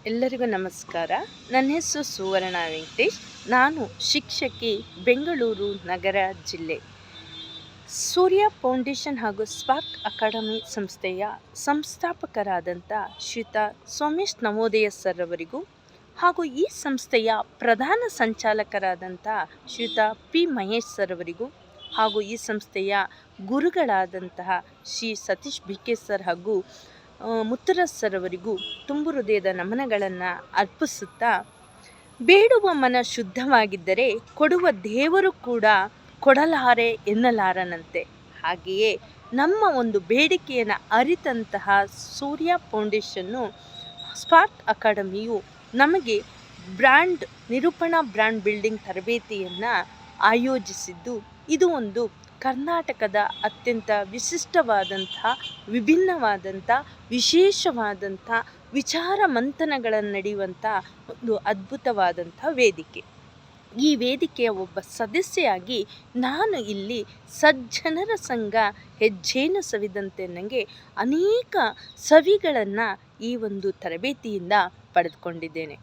ಎಲ್ಲರಿಗೂ ನಮಸ್ಕಾರ. ನನ್ನ ಹೆಸರು ಸುವರ್ಣ ವೆಂಕಟೇಶ್. ನಾನು ಶಿಕ್ಷಕಿ, ಬೆಂಗಳೂರು ನಗರ ಜಿಲ್ಲೆ. ಸೂರ್ಯ ಫೌಂಡೇಶನ್ ಹಾಗೂ ಸ್ಪಾರ್ಕ್ ಅಕಾಡೆಮಿ ಸಂಸ್ಥೆಯ ಸಂಸ್ಥಾಪಕರಾದಂಥ ಶ್ರೀಯುತ ಸೋಮೇಶ್ ನವೋದಯ ಸರ್ ಅವರಿಗೂ ಹಾಗೂ ಈ ಸಂಸ್ಥೆಯ ಪ್ರಧಾನ ಸಂಚಾಲಕರಾದಂಥ ಶ್ರೀಯುತ ಪಿ ಮಹೇಶ್ ಸರ್ ಅವರಿಗೂ ಹಾಗೂ ಈ ಸಂಸ್ಥೆಯ ಗುರುಗಳಾದಂತಹ Shri Satish B K sir ಹಾಗೂ ಮುತ್ತುರಾಜ್ ಸರ್ ಅವರಿಗೂ ತುಂಬು ಹೃದಯದ ನಮನಗಳನ್ನು ಅರ್ಪಿಸುತ್ತಾ, ಬೇಡುವ ಮನ ಶುದ್ಧವಾಗಿದ್ದರೆ ಕೊಡುವ ದೇವರು ಕೂಡ ಕೊಡಲಾರೆ ಎನ್ನಲಾರನಂತೆ. ಹಾಗೆಯೇ ನಮ್ಮ ಒಂದು ಬೇಡಿಕೆಯನ್ನು ಅರಿತಂತಹ ಸೂರ್ಯ ಫೌಂಡೇಶನ್ನು ಸ್ಪಾರ್ಕ್ ಅಕಾಡೆಮಿಯು ನಮಗೆ ನಿರೂಪಣಾ ಬ್ರ್ಯಾಂಡ್ ಬಿಲ್ಡಿಂಗ್ ತರಬೇತಿಯನ್ನು ಆಯೋಜಿಸಿದ್ದು, ಇದು ಒಂದು ಕರ್ನಾಟಕದ ಅತ್ಯಂತ ವಿಶಿಷ್ಟವಾದಂತಹ, ವಿಭಿನ್ನವಾದಂಥ, ವಿಶೇಷವಾದಂಥ ವಿಚಾರ ಮಂಥನಗಳನ್ನು ನಡೆಯುವಂಥ ಒಂದು ಅದ್ಭುತವಾದಂಥ ವೇದಿಕೆ. ಈ ವೇದಿಕೆಯ ಒಬ್ಬ ಸದಸ್ಯೆಯಾಗಿ ನಾನು ಇಲ್ಲಿ ಸಜ್ಜನರ ಸಂಘ ಹೆಜ್ಜೇನು ಸವಿದಂತೆ ನನಗೆ ಅನೇಕ ಸವಿಗಳನ್ನು ಈ ಒಂದು ತರಬೇತಿಯಿಂದ ಪಡೆದುಕೊಂಡಿದ್ದೇನೆ.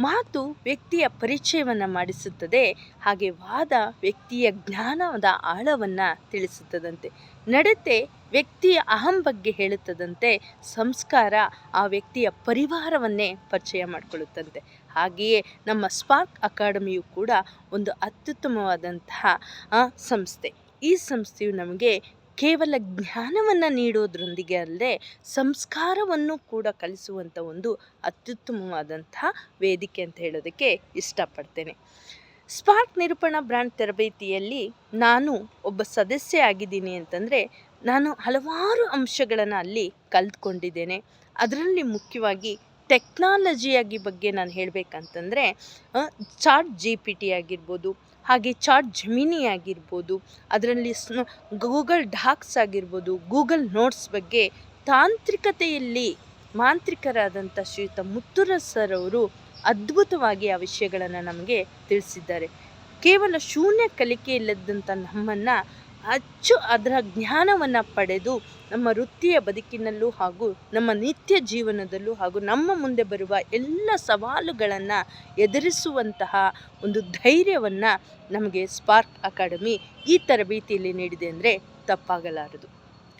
ಮಾತು ವ್ಯಕ್ತಿಯ ಪರಿಚಯವನ್ನು ಮಾಡಿಸುತ್ತದೆ, ಹಾಗೆ ವಾದ ವ್ಯಕ್ತಿಯ ಜ್ಞಾನದ ಆಳವನ್ನು ತಿಳಿಸುತ್ತದಂತೆ. ನಡತೆ ವ್ಯಕ್ತಿಯ ಅಹಂ ಬಗ್ಗೆ ಹೇಳುತ್ತದಂತೆ. ಸಂಸ್ಕಾರ ಆ ವ್ಯಕ್ತಿಯ ಪರಿವಾರವನ್ನೇ ಪರಿಚಯ ಮಾಡಿಕೊಳ್ಳುತ್ತಂತೆ. ಹಾಗೆಯೇ ನಮ್ಮ ಸ್ಪಾರ್ಕ್ ಅಕಾಡೆಮಿಯು ಕೂಡ ಒಂದು ಅತ್ಯುತ್ತಮವಾದಂತಹ ಸಂಸ್ಥೆ. ಈ ಸಂಸ್ಥೆಯು ನಮಗೆ ಕೇವಲ ಜ್ಞಾನವನ್ನು ನೀಡೋದ್ರೊಂದಿಗೆ ಅಲ್ಲದೆ ಸಂಸ್ಕಾರವನ್ನು ಕೂಡ ಕಲಿಸುವಂಥ ಒಂದು ಅತ್ಯುತ್ತಮವಾದಂತಹ ವೇದಿಕೆ ಅಂತ ಹೇಳೋದಕ್ಕೆ ಇಷ್ಟಪಡ್ತೇನೆ. ಸ್ಪಾರ್ಕ್ ನಿರೂಪಣಾ ಬ್ರ್ಯಾಂಡ್ ತರಬೇತಿಯಲ್ಲಿ ನಾನು ಒಬ್ಬ ಸದಸ್ಯೆ ಆಗಿದ್ದೀನಿ ಅಂತಂದರೆ ನಾನು ಹಲವಾರು ಅಂಶಗಳನ್ನು ಅಲ್ಲಿ ಕಲ್ತ್ಕೊಂಡಿದ್ದೇನೆ. ಅದರಲ್ಲಿ ಮುಖ್ಯವಾಗಿ ಟೆಕ್ನಾಲಜಿಯಾಗಿ ಬಗ್ಗೆ ನಾನು ಹೇಳಬೇಕಂತಂದರೆ ಚಾಟ್ GPT ಆಗಿರ್ಬೋದು, ಹಾಗೆ ಚಾಟ್ ಜೆಮಿನಿ ಆಗಿರ್ಬೋದು, ಅದರಲ್ಲಿ ಗೂಗಲ್ ಡಾಕ್ಸ್ ಆಗಿರ್ಬೋದು, ಗೂಗಲ್ ನೋಟ್ಸ್ ಬಗ್ಗೆ ತಾಂತ್ರಿಕತೆಯಲ್ಲಿ ಮಾಂತ್ರಿಕರಾದಂಥ ಶ್ರೀಯುತ ಮುತ್ತುರಾಜ್ ಸರ್ ಅವರು ಅದ್ಭುತವಾಗಿ ಆ ವಿಷಯಗಳನ್ನು ನಮಗೆ ತಿಳಿಸಿದ್ದಾರೆ. ಕೇವಲ ಶೂನ್ಯ ಕಲಿಕೆ ಇಲ್ಲದಂಥ ನಮ್ಮನ್ನು ಅದರ ಜ್ಞಾನವನ್ನು ಪಡೆದು ನಮ್ಮ ವೃತ್ತಿಯ ಬದುಕಿನಲ್ಲೂ ಹಾಗೂ ನಮ್ಮ ನಿತ್ಯ ಜೀವನದಲ್ಲೂ ಹಾಗೂ ನಮ್ಮ ಮುಂದೆ ಬರುವ ಎಲ್ಲ ಸವಾಲುಗಳನ್ನು ಎದುರಿಸುವಂತಹ ಒಂದು ಧೈರ್ಯವನ್ನು ನಮಗೆ ಸ್ಪಾರ್ಕ್ ಅಕಾಡೆಮಿ ಈ ತರಬೇತಿಯಲ್ಲಿ ನೀಡಿದೆ ಅಂದರೆ ತಪ್ಪಾಗಲಾರದು.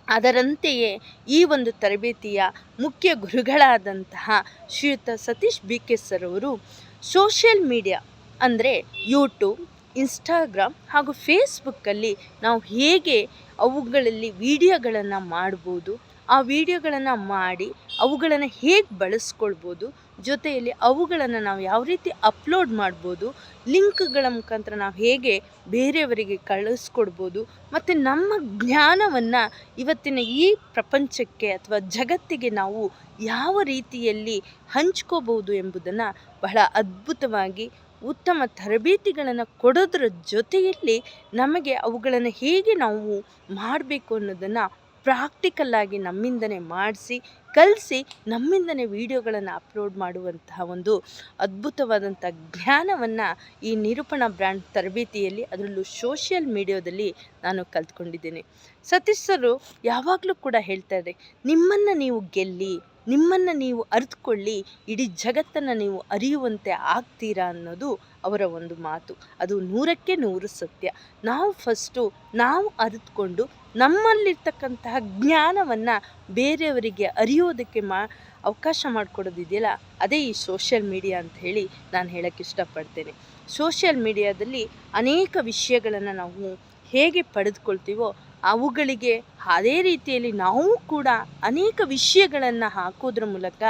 ಅದರಂತೆಯೇ ಈ ಒಂದು ತರಬೇತಿಯ ಮುಖ್ಯ ಗುರುಗಳಾದಂತಹ ಶ್ರೀಯುತ ಸತೀಶ್ ಬಿ ಕೆ ಸರ್ ಅವರು ಸೋಷಿಯಲ್ ಮೀಡಿಯಾ ಅಂದರೆ ಯೂಟ್ಯೂಬ್, ಇನ್ಸ್ಟಾಗ್ರಾಮ್ ಹಾಗೂ ಫೇಸ್ಬುಕ್ಕಲ್ಲಿ ನಾವು ಹೇಗೆ ಅವುಗಳಲ್ಲಿ ವಿಡಿಯೋಗಳನ್ನು ಮಾಡ್ಬೋದು, ಆ ವಿಡಿಯೋಗಳನ್ನು ಮಾಡಿ ಅವುಗಳನ್ನು ಹೇಗೆ ಬಳಸ್ಕೊಳ್ಬೋದು, ಜೊತೆಯಲ್ಲಿ ಅವುಗಳನ್ನು ನಾವು ಯಾವ ರೀತಿ ಅಪ್ಲೋಡ್ ಮಾಡ್ಬೋದು, ಲಿಂಕ್ಗಳ ಮುಖಾಂತರ ನಾವು ಹೇಗೆ ಬೇರೆಯವರಿಗೆ ಕಳಿಸ್ಕೊಡ್ಬೋದು, ಮತ್ತು ನಮ್ಮ ಜ್ಞಾನವನ್ನು ಇವತ್ತಿನ ಈ ಪ್ರಪಂಚಕ್ಕೆ ಅಥವಾ ಜಗತ್ತಿಗೆ ನಾವು ಯಾವ ರೀತಿಯಲ್ಲಿ ಹಂಚ್ಕೋಬೋದು ಎಂಬುದನ್ನು ಬಹಳ ಅದ್ಭುತವಾಗಿ ಉತ್ತಮ ತರಬೇತಿಗಳನ್ನು ಕೊಡೋದ್ರ ಜೊತೆಯಲ್ಲಿ ನಮಗೆ ಅವುಗಳನ್ನು ಹೇಗೆ ನಾವು ಮಾಡಬೇಕು ಅನ್ನೋದನ್ನು ಪ್ರಾಕ್ಟಿಕಲ್ಲಾಗಿ ನಮ್ಮಿಂದನೇ ಮಾಡಿಸಿ ಕಲಿಸಿ ನಮ್ಮಿಂದನೇ ವಿಡಿಯೋಗಳನ್ನು ಅಪ್ಲೋಡ್ ಮಾಡುವಂತಹ ಒಂದು ಅದ್ಭುತವಾದಂಥ ಜ್ಞಾನವನ್ನು ಈ ನಿರೂಪಣಾ ಬ್ರ್ಯಾಂಡ್ ತರಬೇತಿಯಲ್ಲಿ, ಅದರಲ್ಲೂ ಸೋಷಿಯಲ್ ಮೀಡಿಯಾದಲ್ಲಿ ನಾನು ಕಲ್ತ್ಕೊಂಡಿದ್ದೇನೆ. ಸತೀಶ್ ಸರು ಯಾವಾಗಲೂ ಕೂಡ ಹೇಳ್ತಾರೆ, ನಿಮ್ಮನ್ನು ನೀವು ಗೆಲ್ಲಿ, ನಿಮ್ಮನ್ನು ನೀವು ಅರಿತುಕೊಳ್ಳಿ, ಇಡೀ ಜಗತ್ತನ್ನು ನೀವು ಅರಿಯುವಂತೆ ಆಗ್ತೀರಾ ಅನ್ನೋದು ಅವರ ಒಂದು ಮಾತು. ಅದು 100ಕ್ಕೆ 100 ಸತ್ಯ. ನಾವು ಅರಿತುಕೊಂಡು ನಮ್ಮಲ್ಲಿರ್ತಕ್ಕಂತಹ ಜ್ಞಾನವನ್ನು ಬೇರೆಯವರಿಗೆ ಅರಿಯೋದಕ್ಕೆ ಅವಕಾಶ ಮಾಡಿಕೊಡೋದಿದೆಯಲ್ಲ, ಅದೇ ಈ ಸೋಷಿಯಲ್ ಮೀಡಿಯಾ ಅಂತ ಹೇಳಿ ನಾನು ಹೇಳೋಕ್ಕೆ ಇಷ್ಟಪಡ್ತೇನೆ. ಸೋಷಿಯಲ್ ಮೀಡಿಯಾದಲ್ಲಿ ಅನೇಕ ವಿಷಯಗಳನ್ನು ನಾವು ಹೇಗೆ ಪಡೆದುಕೊಳ್ತೀವೋ ಅವುಗಳಿಗೆ ಅದೇ ರೀತಿಯಲ್ಲಿ ನಾವು ಕೂಡ ಅನೇಕ ವಿಷಯಗಳನ್ನು ಹಾಕೋದ್ರ ಮೂಲಕ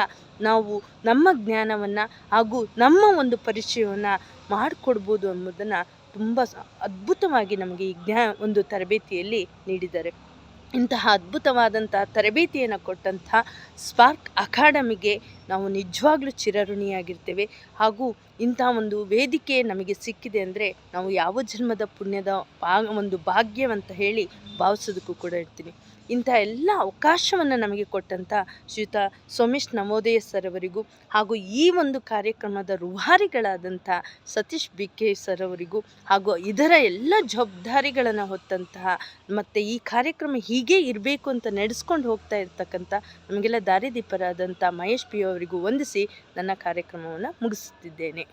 ನಾವು ನಮ್ಮ ಜ್ಞಾನವನ್ನು ಹಾಗೂ ನಮ್ಮ ಒಂದು ಪರಿಚಯವನ್ನು ಮಾಡಿಕೊಡ್ಬೋದು ಎಂಬುದನ್ನು ತುಂಬ ಅದ್ಭುತವಾಗಿ ನಮಗೆ ಈ ಒಂದು ತರಬೇತಿಯಲ್ಲಿ ನೀಡಿದ್ದಾರೆ. ಇಂತಹ ಅದ್ಭುತವಾದಂತಹ ತರಬೇತಿಯನ್ನು ಕೊಟ್ಟಂಥ ಸ್ಪಾರ್ಕ್ ಅಕಾಡೆಮಿಗೆ ನಾವು ನಿಜವಾಗ್ಲೂ ಚಿರಋಣಿಯಾಗಿರ್ತೇವೆ. ಹಾಗೂ ಇಂಥ ಒಂದು ವೇದಿಕೆ ನಮಗೆ ಸಿಕ್ಕಿದೆ ಅಂದರೆ ನಾವು ಯಾವ ಜನ್ಮದ ಪುಣ್ಯದ ಒಂದು ಭಾಗ್ಯವಂತ ಹೇಳಿ ಭಾವಿಸೋದಕ್ಕೂ ಕೂಡ ಇರ್ತೀನಿ. ಇಂಥ ಎಲ್ಲ ಅವಕಾಶವನ್ನು ನಮಗೆ ಕೊಟ್ಟಂಥ ಶ್ರೀಯುತ ಸೋಮೇಶ್ ನವೋದಯ ಸರ್ ಅವರಿಗೂ ಹಾಗೂ ಈ ಒಂದು ಕಾರ್ಯಕ್ರಮದ ರೂವಾರಿಗಳಾದಂಥ ಸತೀಶ್ ಬಿ ಕೆ ಸರ್ ಅವರಿಗೂ ಹಾಗೂ ಇದರ ಎಲ್ಲ ಜವಾಬ್ದಾರಿಗಳನ್ನು ಹೊತ್ತಂತಹ ಮತ್ತು ಈ ಕಾರ್ಯಕ್ರಮ ಹೀಗೆ ಇರಬೇಕು ಅಂತ ನಡೆಸ್ಕೊಂಡು ಹೋಗ್ತಾ ಇರ್ತಕ್ಕಂಥ ನಮಗೆಲ್ಲ ದಾರಿದೀಪರಾದಂಥ ಮಹೇಶ್ ಪಿ ಅವರಿಗೂ ವಂದಿಸಿ ನನ್ನ ಕಾರ್ಯಕ್ರಮವನ್ನು ಮುಗಿಸುತ್ತಿದ್ದೇನೆ.